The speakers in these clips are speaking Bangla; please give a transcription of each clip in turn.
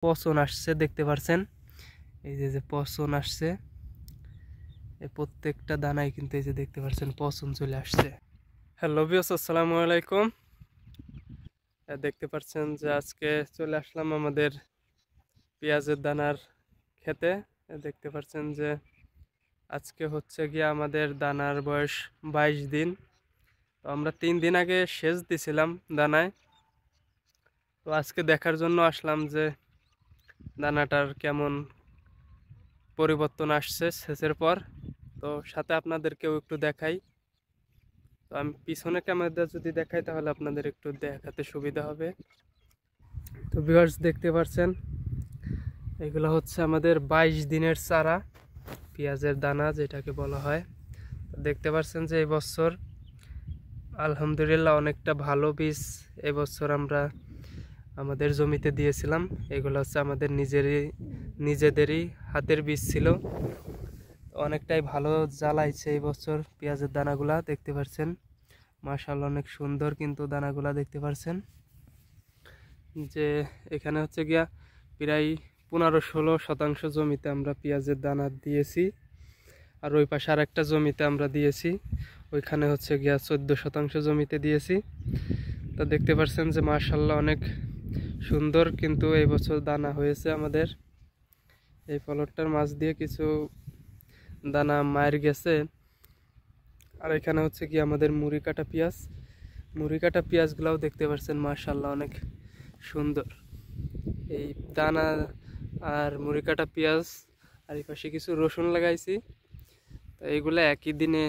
পচন আসছে দেখতে পারছেন। এই যে যে পচন আসছে, এই প্রত্যেকটা দানায় কিন্তু এই যে দেখতে পাচ্ছেন পচন চলে আসছে। হ্যালো ভিউয়ার্স, আসসালামু আলাইকুম। দেখতে পাচ্ছেন যে আজকে চলে আসলাম আমাদের পেঁয়াজের দানার খেতে। দেখতে পাচ্ছেন যে আজকে হচ্ছে গিয়ে আমাদের দানার বয়স 22 দিন। তো আমরা 3 দিন আগে সেচ দিছিলাম দানায়। তো আজকে দেখার জন্য আসলাম যে দানাটার কেমন পরিবর্তন আসছে সেচের পর। তো সাথে আপনাদেরকেও একটু দেখাই। তো আমি পিছনে ক্যামেরাটা যদি দেখাই তাহলে আপনাদের একটু দেখাতে সুবিধা হবে। তো ভিউয়ার্স দেখতে পাচ্ছেন এগুলো হচ্ছে আমাদের 22 দিনের চারা পেঁয়াজের দানা যেটাকে বলা হয়। দেখতে পাচ্ছেন যে এই বছর আলহামদুলিল্লাহ অনেকটা ভালো বীজ এবছর আমরা আমাদের জমিতে দিয়েছিলাম। এগুলো হচ্ছে আমাদের নিজেদেরই হাতের বীজ ছিল। অনেকটাই ভালো জ্বালাইছে এই বছর পেঁয়াজের দানাগুলা দেখতে পাচ্ছেন। মাশাআল্লাহ অনেক সুন্দর কিন্তু দানাগুলা দেখতে পাচ্ছেন যে এখানে হচ্ছে গিয়া প্রায় 15-16 শতাংশ জমিতে আমরা পেঁয়াজের দানা দিয়েছি। আর ওই পাশে আর একটা জমিতে আমরা দিয়েছি, ওইখানে হচ্ছে গিয়া 14 শতাংশ জমিতে দিয়েছি। তা দেখতে পাচ্ছেন যে মাশাআল্লাহ অনেক সুন্দর কিন্তু এই বছর দানা হয়েছে আমাদের। এই পলটটার মাছ দিয়ে কিছু দানা মায়ের গেছে। আর এখানে হচ্ছে কি আমাদের মুড়ি কাটা পেঁয়াজগুলাও দেখতে পাচ্ছেন মাশাআল্লাহ অনেক সুন্দর। এই দানা আর মুড়ি কাটা পেঁয়াজ আর এই পাশে কিছু রসুন লাগাইছি। তো এইগুলো একই দিনে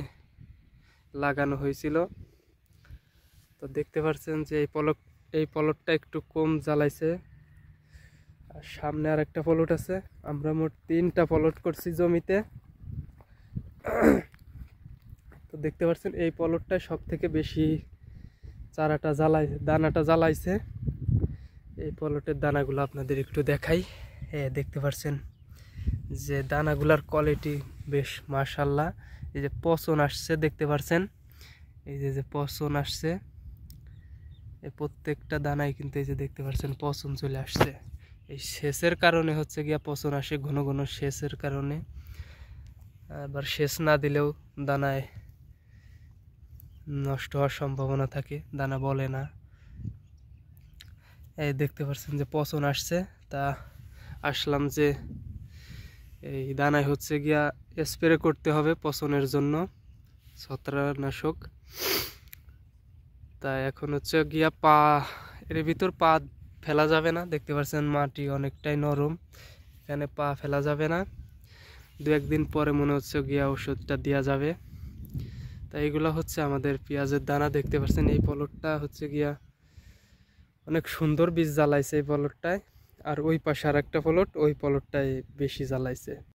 লাগানো হয়েছিল। তো দেখতে পাচ্ছেন যে এই পলটটা একটু কম জ্বালাইছে। আর সামনে আর একটা পলট আছে। আমরা মোট 3টা পলট করছি জমিতে। তো দেখতে পাচ্ছেন এই পলটটাই সব থেকে বেশি দানাটা জ্বালাইছে। এই পলটের দানাগুলো আপনাদের একটু দেখাই। দেখতে পাচ্ছেন যে দানাগুলার কোয়ালিটি বেশ মাশাআল্লাহ। এই যে পচন আসছে দেখতে পাচ্ছেন, এই যে পচন আসছে, এই প্রত্যেকটা দানায় কিন্তু এই যে দেখতে পাচ্ছেন পচন চলে আসছে। এই সেচের কারণে হচ্ছে গিয়া পচন আসে, ঘন ঘন সেচের কারণে। আবার সেচ না দিলেও দানায় নষ্ট হওয়ার সম্ভাবনা থাকে, দানা বলে না। এই দেখতে পাচ্ছেন যে পচন আসছে। তা আসলাম যে এই দানায় হচ্ছে গিয়া স্প্রে করতে হবে পচনের জন্য ছত্রাকনাশক। তা এখন হচ্ছে গিয়া এর ভিতর পা ফেলা যাবে না। দেখতে পাচ্ছেন মাটি অনেকটাই নরম, এখানে পা ফেলা যাবে না। 2-1 দিন পরে মনে হচ্ছে গিয়া ওষুধটা দেওয়া যাবে। তা এইগুলো হচ্ছে আমাদের পেঁয়াজের দানা দেখতে পাচ্ছেন। এই পলটটা হচ্ছে গিয়া অনেক সুন্দর বীজ জ্বালাইছে এই পলটটায়। আর ওই পাশে আর একটা পলট, ওই পলটটায় বেশি জ্বালাইছে।